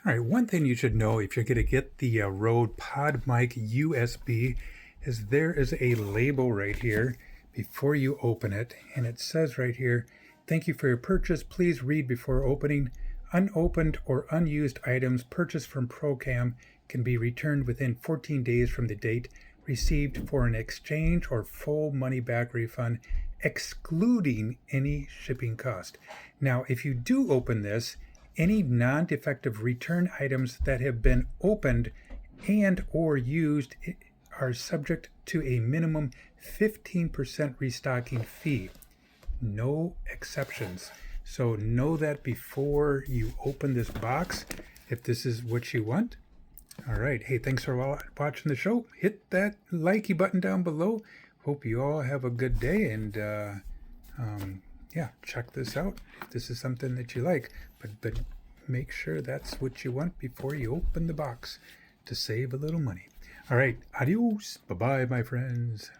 All right, one thing you should know if you're going to get the Rode PodMic USB is there is a label right here before you open it, and it says right here, "Thank you for your purchase. Please read before opening. Unopened or unused items purchased from Procam can be returned within 14 days from the date received for an exchange or full money-back refund, excluding any shipping cost." Now, if you do open this, any non-defective return items that have been opened and or used are subject to a minimum 15% restocking fee. No exceptions. So know that before you open this box, if this is what you want. All right. Hey, thanks for watching the show. Hit that likey button down below. Hope you all have a good day, and yeah, check this out if this is something that you like. But make sure that's what you want before you open the box to save a little money. All right. Adios. Bye-bye, my friends.